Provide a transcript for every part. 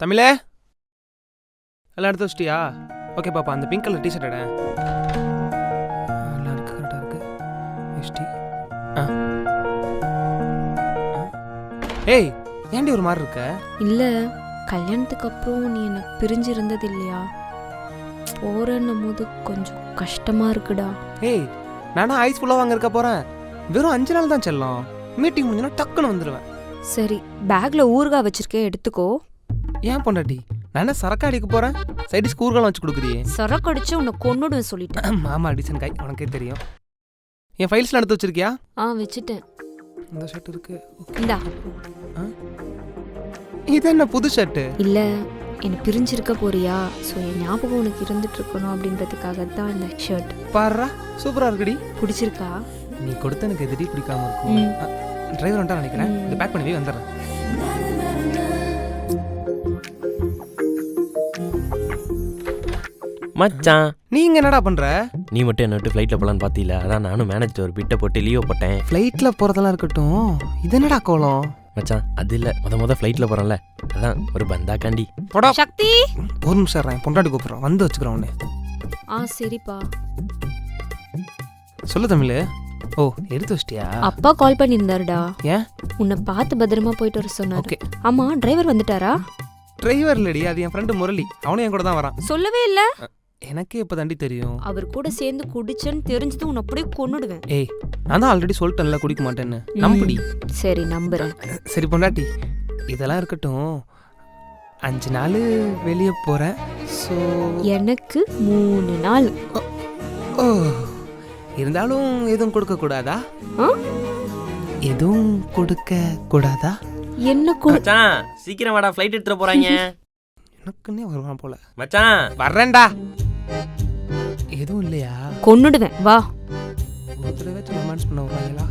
தமிழே எல்லாம் எடுத்து வச்சிட்டியா? ஓகே பாப்பா, அந்த பிங்க் கலர் டிஷர்ட் எடு. எல்லாம் இருக்கு, கரெக்டாக இருக்கு. ஹெச்டி ஏய், ஏன்டி ஒரு மாதிரி இருக்க? இல்லை, கல்யாணத்துக்கு அப்புறம் நீ என்னை பிரிஞ்சு இருந்தது இல்லையா, போகிறன்னும் போது கொஞ்சம் கஷ்டமாக இருக்குடா. ஏய், நானும் ஐஸ் ஃபுல்லாக வாங்க இருக்க போகிறேன். வெறும் 5 நாள் தான் செல்லம். மீட்டிங் முடிஞ்சுன்னா டக்குன்னு வந்துடுவேன். சரி, பேக்கில் ஊறுகாய் வச்சிருக்கே, எடுத்துக்கோ. ஏன் பொண்டாட்டி, நான் என்ன சரக்கு அடிக்க போகிறேன்? சைடு ஸ்கூர்காலம் வச்சு கொடுக்குறியே. சரக்கு அடிச்சு உன்னை கொன்னுடுவேன் சொல்லிட்டேன். மாமா அடிசன் காய், உனக்கே தெரியும். என் ஃபைல்ஸ்லாம் எடுத்து வச்சிருக்கியா? வச்சுட்டேன். இந்த ஷர்ட் இருக்கு. இந்தா. இது என்ன புது ஷர்ட்டு? இல்லை, என்னை பிரிஞ்சிருக்க போறியா, ஸோ என் ஞாபகம் உனக்கு இருந்துட்டு இருக்கணும் அப்படின்றதுக்காக தான் இந்த ஷர்ட். பாருடா, சூப்பராக இருக்குடி. பிடிச்சிருக்கா? நீ கொடுத்த எனக்கு எதிரி பிடிக்காம இருக்கும். டிரைவர் வந்துட்டா நினைக்கிறேன். இதை பேக் பண்ணி வந்துடுறேன். மச்சான், நீங்க என்னடா பண்ற? நீ மட்டும் என்ன விட்டு ஃப்ளைட்டில் போகலான்னு பார்த்தீல, அதான் நானும் மேனேஜர் ஒரு பிட்டை போட்டு லீவ் போட்டேன். ஃப்ளைட்டில் போகிறதெல்லாம் இருக்கட்டும், இது என்னடா கோலம்? மச்சான், அது இல்லை, முத ஃப்ளைட்டில் போகிறோம்ல, அதான் ஒரு பந்தா காண்டி. போடா சக்தி. ஒரு நிமிஷம், பொண்டாட்டி கூப்பிட்றோம், வந்து வச்சுக்கிறோம் உடனே. சரிப்பா. சொல்லு தமிழ். ஓ, எடுத்து வச்சிட்டியா? அப்பா கால் பண்ணியிருந்தாருடா. ஏன்? உன்னை பார்த்து பத்திரமா போயிட்டு வர சொன்னார். ஓகே. ஆமா, டிரைவர் வந்துட்டாரா? டிரைவர் இல்லடி, அது என் ஃப்ரெண்டு முரளி. அவனும் என் கூட தான் வரான். சொல்லவே இல்லை. எனக்கே இப்போ தாண்டி தெரியும். அவர் கூட சேர்ந்து குடிச்சேன்னு தெரிஞ்சது உன்னை அப்படியே கொன்னுடுவேன். ஏய், நான் தான் ஆல்ரெடி சொல்லிட்டேன்ல குடிக்க மாட்டேன்னு. நம்புடி. சரி, நம்புறேன். சரி பொண்டாட்டி, இதெல்லாம் இருக்கட்டும். 5 நாள் வெளியே போகிறேன். ஸோ எனக்கு 3 நாள். ஓ, இருந்தாலும் எதுவும் கொடுக்க கூடாதா? எதுவும் கொடுக்க கூடாதா? என்ன மச்சான், சீக்கிரம் வாடா, ஃப்ளைட் எடுத்துட்டு போறாங்க. எனக்குன்னே வருவான் போல. மச்சான், வர்றேன்டா. எதுவும் இல்லையா? கொன்னுடுவேன், வா. ஒரு தடவை ரொமான்ஸ் பண்ண வருவாங்களா?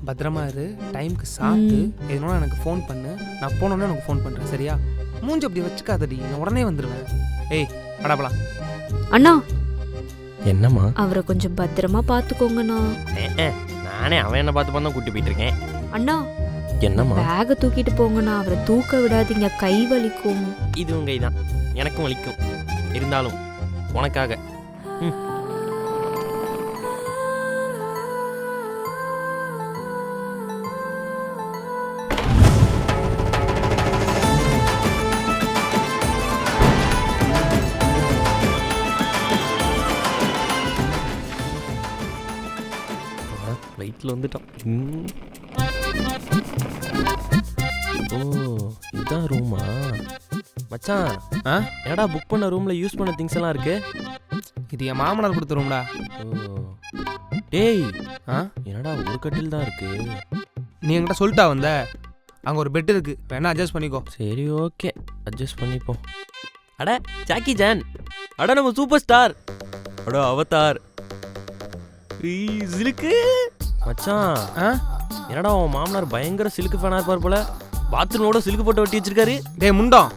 பத்திரமா இரு, டைமுக்கு சாப்பிட்டு எதுனா எனக்கு ஃபோன் பண்ணு. நான் போனோன்னே எனக்கு ஃபோன் பண்ணுறேன், சரியா? மூஞ்சி அப்படி வச்சுக்காதடி, நான் உடனே வந்துடுவேன். ஏய், படாப்பலாம். அண்ணா, என்னம்மா? அவரை கொஞ்சம் பத்திரமா பார்த்துக்கோங்கண்ணா. நானே அவன் என்ன பார்த்து பண்ண கூட்டி போயிட்டு இருக்கேன். அண்ணா, என்னம்மா? பேக தூக்கிட்டு போங்கண்ணா, அவரை தூக்க விடாதீங்க, கை வலிக்கும். இது உங்க இதான், எனக்கும் வலிக்கும். இருந்தாலும் உனக்காக. ஃப்ளைட்டில் வந்துட்டோம். ஓ, இதுதான் ரூமா? மச்சான், என்னடா புக் பண்ண ரூமில் யூஸ் பண்ண திங்ஸ் எல்லாம் இருக்கு? இது என் மாமனார் கொடுத்த ரூம்டா. ஓ, டேய், என்னடா ஒரு கட்டில் தான் இருக்கு? நீ என்கிட்ட சொல்லிட்டா வந்த. அங்கே ஒரு பெட் இருக்கு, வேணா அட்ஜஸ்ட் பண்ணிக்கோ. சரி, ஓகே, அட்ஜஸ்ட் பண்ணிப்போம். அட ஜாக்கி ஜான், அட நம்ம சூப்பர் ஸ்டார், அட அவதார். சிலுக்கு மச்சான், என்னடா உன் மாமனார் பயங்கர சிலுக்கு ஃபேனாக இருப்பார் போல. பாத்ரூமோட சிலுக்கு போட்டு ஒட்டி வச்சிருக்காரு. டே முண்டம்,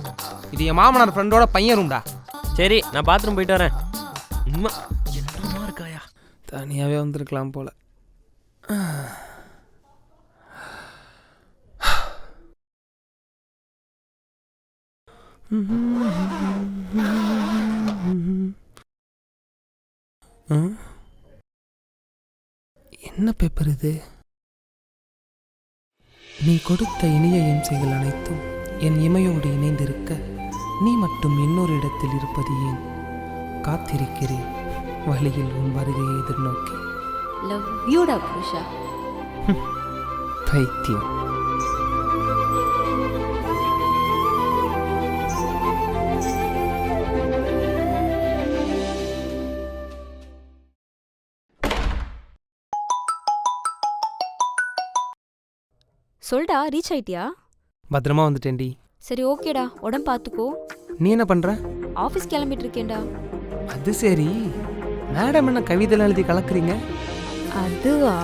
இது என் மாமனார் ஃப்ரெண்டோட பையன் ரூம்டா. சரி, நான் பாத்ரூம் போயிட்டு வரேன். என்னமா இருக்காயா? தனியாகவே வந்திருக்கலாம் போல. என்ன பேப்பர் இது? நீ கொடுத்த இனிய இம்சைகள் அனைத்தும் என் இமையோடு இணைந்திருக்க, நீ மட்டும் இன்னொரு இடத்தில் இருப்பது ஏன்? காத்திருக்கிறேன் வழியில் உன் வருகையை எதிர்நோக்கி. லவ் யூடா புருஷா. பைத்தியம். சொல்டா, ரீச் ஆயிட்டியா? பத்திரமா வந்துட்டேன்டி. சரி, ஓகேடா, உடம்பு பார்த்துக்கோ. நீ என்ன பண்ற? ஆஃபீஸ் கிளம்பிட்டு இருக்கேன்டா. அது சரி, மேடம் என்ன கவிதைலாம் எழுதி கலக்குறீங்க? அதுவா,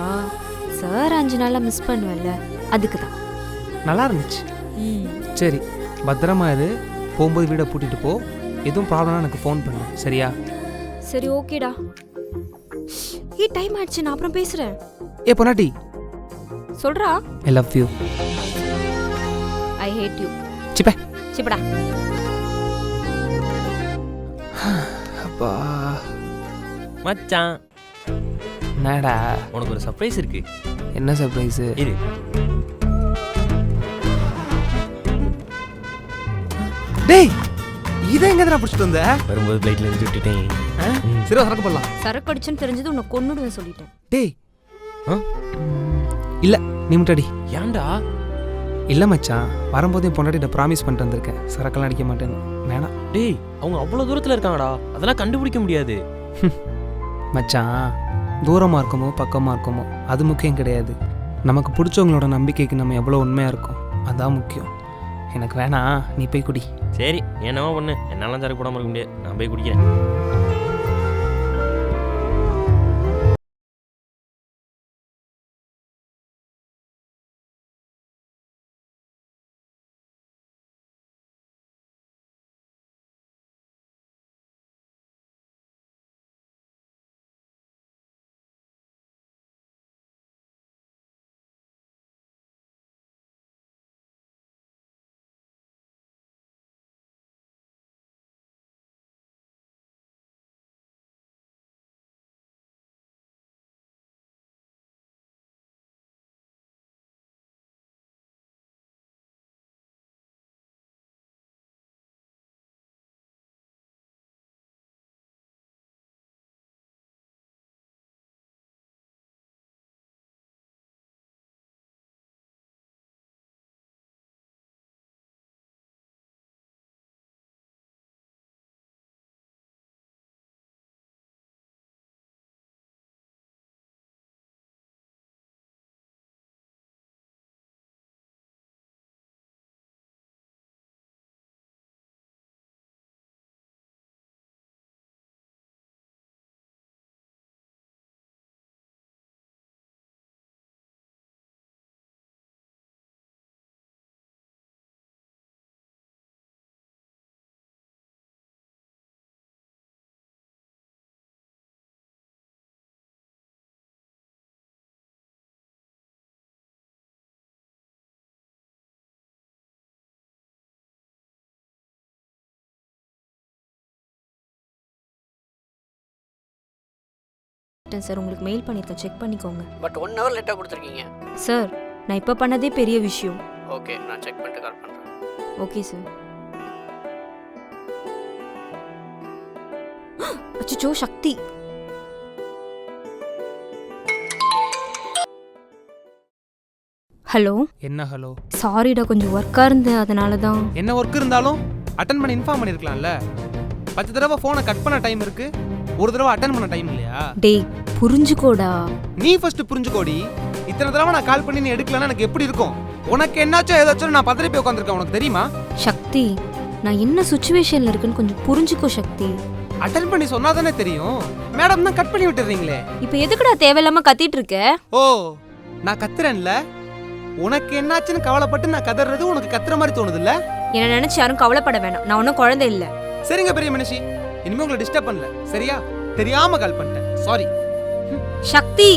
சார் 5 நாளாக மிஸ் பண்ணுவேன்ல, அதுக்கு தான். நல்லா இருந்துச்சு. சரி, பத்திரமா இரு, போகும்போது வீடை பூட்டிட்டு போ. எதுவும் ப்ராப்ளம்னா எனக்கு ஃபோன் பண்ணு, சரியா? சரி, ஓகேடா. டைம் ஆயிடுச்சு, நான் அப்புறம் பேசுறேன். பொன்னாட்டி, சொல்றா. I love you. I hate you. சிப்பே. சிப்படா. பா மச்சான் என்னடா உனக்கு ஒரு சர்ப்ரைஸ் இருக்கு. என்ன சர்ப்ரைஸு? இரு. டேய் இதை எங்கேதான் பிடிச்சிட்டு வந்த? வரும்போது பிளைட்ல இருந்து விட்டுட்டேன். சரி சரக்கு போடலாம். சரக்கு அடிச்சுன்னு தெரிஞ்சது உன்னை கொன்னுடுவேன் சொல்லிட்டேன். டேய் ஆ? இல்ல நீ முட்டாடி. ஏன்டா? இல்லை மச்சான், வரும்போது என் பொண்டாட்டிட்ட ப்ராமிஸ் பண்ணிட்டு வந்திருக்கேன், சரக்கெல்லாம் அடிக்க மாட்டேன்னு. வேணாம். டேய் அவங்க அவ்வளோ தூரத்தில் இருக்காங்கடா, அதெல்லாம் கண்டுபிடிக்க முடியாது. மச்சான், தூரமாக இருக்குமோ பக்கமாக இருக்குமோ அது முக்கியம் கிடையாது. நமக்கு பிடிச்சவங்களோட நம்பிக்கைக்கு நம்ம எவ்வளோ உண்மையாக இருக்கோம் அதான் முக்கியம். எனக்கு வேணாம், நீ போய் குடி. சரி என்னவோ பண்ணு, என்னாலும் சரக்கு போடாமல் இருக்க முடியாது, நான் போய் குடிக்கிறேன். சார் உங்களுக்கு மெயில் பண்ணியிருக்கேன், செக் பண்ணிக்கோங்க. பட் 1 hour லேட்டாக கொடுத்துருக்கீங்க. சார் நான் இப்போ பண்ணதே பெரிய விஷயம். ஓகே, நான் செக் பண்ணிட்டு கால் பண்ணுறேன். Okay sir. அச்சோ சக்தி. ஹலோ. என்ன ஹலோ? சாரிடா, கொஞ்சம் ஒர்க்காக இருந்தேன், அதனால தான். என்ன ஒர்க் இருந்தாலும் அட்டன் பண்ணி இன்ஃபார்ம் பண்ணியிருக்கலாம்ல. 10 தடவை ஃபோனை கட் பண்ண டைம் இருக்கு, ஒரு தடவை அட்டன் பண்ண டைம் இல்லையா? டேய் புரிஞ்சுக்கோடா. நீ ஃபர்ஸ்ட் புரிஞ்சுக்கோடி. இத்தனை தடவை நான் கால் பண்ணி நீ எடுக்கலன்னா எனக்கு எப்படி இருக்கும்? உனக்கு என்னாச்சும் ஏதாச்சும் நான் பதறி போய் உட்காந்துருக்கேன், உனக்கு தெரியுமா? சக்தி, நான் என்ன சுச்சுவேஷன்ல இருக்குன்னு கொஞ்சம் புரிஞ்சுக்கோ சக்தி. அட்டன் பண்ணி சொன்னா தானே தெரியும். மேடம் தான் கட் பண்ணி விட்டுறீங்களே. இப்போ எதுக்குடா தேவையில்லாம கத்திட்டு இருக்க? ஓ, நான் கத்துறேன்ல. உனக்கு என்னாச்சுன்னு கவலைப்பட்டு நான் கதறது உனக்கு கத்துற மாதிரி தோணுது இல்ல? என்ன நினைச்சு யாரும் கவலைப்பட வேணாம், நான் ஒன்றும் குழந்தை இல்லை. சரிங்க பெரிய மனுஷி, இனிமே உங்களை டிஸ்டர்ப் பண்ணல சரியா? தெரியாம கால் பண்ணிட்டேன், சாரி. சக்தி.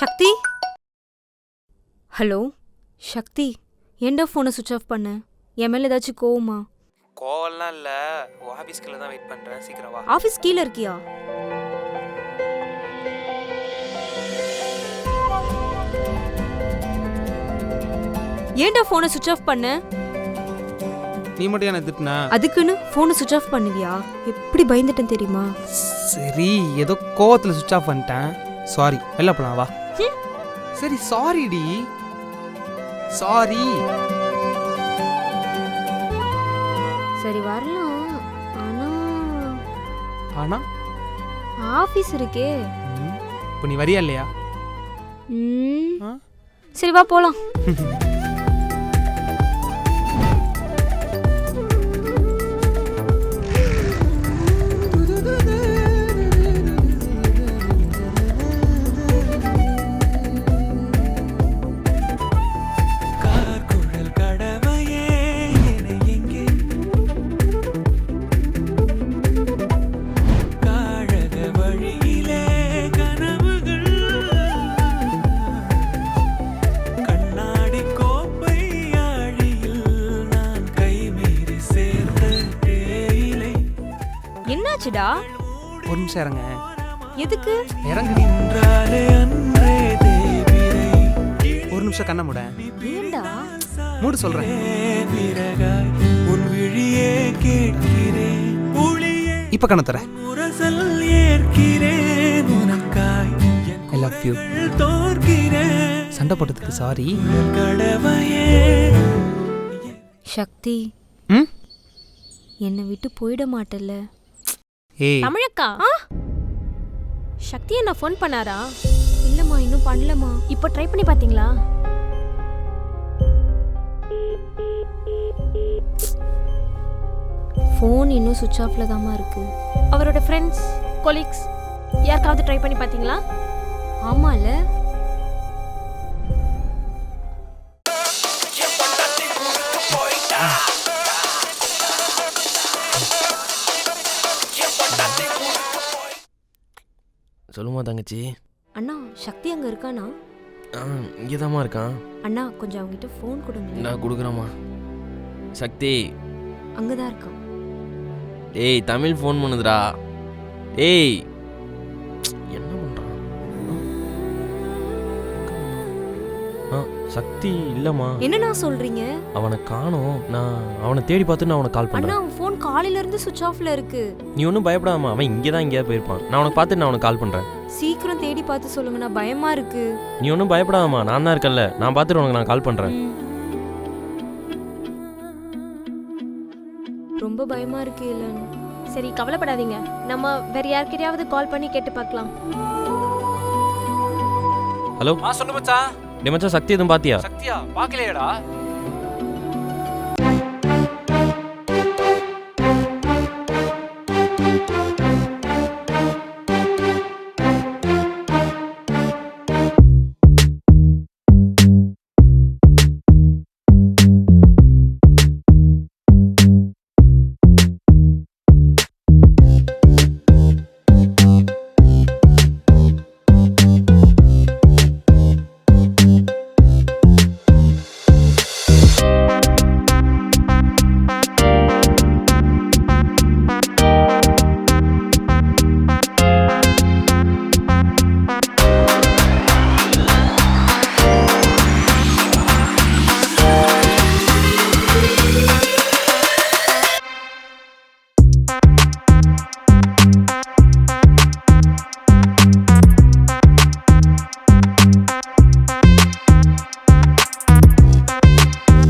சக்தி. ஹலோ சக்தி, ஏன்டா ஃபோனை சுவிட்ச் ஆஃப் பண்ண? என் மேலே ஏதாச்சும் கோவமா? கோவம்லாம் இல்ல, ஆபீஸ்க்குள்ள தான் வெயிட் பண்றேன், சீக்கிரம் வா. ஆஃபீஸ் கீழே இருக்கியா? ஏன்டா ஃபோனை சுவிட்ச் ஆஃப் பண்ண? நீ மட்டும் என்ன திட்டுனா? அதுக்குன்னு ஃபோனை சுவிட்ச் ஆஃப் பண்ணுவியா? எப்படி பயந்துட்டேன் தெரியுமா? சரி, ஏதோ கோவத்துல சுவிட்ச் ஆஃப் பண்ணிட்டேன், சாரி. வெளில போலாம் வா. சரி சாரி டி, சாரி. சரி வரலாம், ஆனா ஆனா ஆஃபீஸ் இருக்கே. இப்போ நீ வரியா இல்லையா? சரி வா போலாம். ஆச்சுடா. ஒரு நிமிஷம் இறங்க. எதுக்கு? இறங்குடி. ஒரு நிமிஷம் கண்ண மூட. ஏண்டா? மூடு சொல்றேன். இப்ப கண்ண தர. I love you. சண்டை போட்டதுக்கு சாரி. சக்தி, ம் என்னை விட்டு போயிட மாட்டல்ல? ஏய் தமிழக்கா, சக்தி என்ன ஃபோன் பண்ணாரா? இல்லம்மா, இன்னும் பண்ணலம்மா. இப்போ ட்ரை பண்ணி பாத்தீங்களா? ஃபோன் இன்னும் சுவிட்ச் ஆஃப்ல தாம்மா இருக்கு. அவரோட ஃப்ரெண்ட்ஸ், கொலீக்ஸ் யாருக்காவது ட்ரை பண்ணி பாத்தீங்களா? ஆமால. சொல்லுமா தங்கச்சி. அண்ணா, சக்தி அங்க இருக்கானா? இங்கே தாம்மா இருக்கான். அண்ணா, கொஞ்சம் அவங்ககிட்ட ஃபோன் கொடுங்க. நான் கொடுக்குறேம்மா. சக்தி, அங்கதான் இருக்கான். டேய் தமிழ் ஃபோன் பண்ணுதுடா. டேய் என்ன பண்ணுறான்? சக்தி இல்லைம்மா. என்னண்ணா சொல்றீங்க? அவனை காணோம். நான் அவனை தேடி பார்த்து நான் அவனை கால் அண்ணா, பண்ணுறேன். அவன் ஃபோன் காலையில இருந்து சுவிட்ச் ஆஃப்ல இருக்கு. நீ ஒன்றும் பயப்படாதம்மா. அவன் இங்கே தான் எங்கேயாவது போயிருப்பான். நான் அவனை பார்த்துட்டு நான் அவனை கால் பண்ணுறேன். சீக்கிரம் தேடி பார்த்து சொல்லுங்கண்ணா, பயமா இருக்கு. நீ ஒன்றும் பயப்படாதம்மா. நான் தான் இருக்கேன்ல. நான் பார்த்துட்டு உனக்கு நான் கால் பண்ணுறேன். ரொம்ப பயமா இருக்கு இல்லன்னு. சரி, கவலைப்படாதீங்க. நம்ம வேற யார்கிட்டயாவது கால் பண்ணி கேட்டு பார்க்கலாம். ஹலோ. சொல்லு மச்சான். டே மச்சான், சக்தி எதுவும் பார்த்தியா? சக்தியா? பார்க்கலையேடா.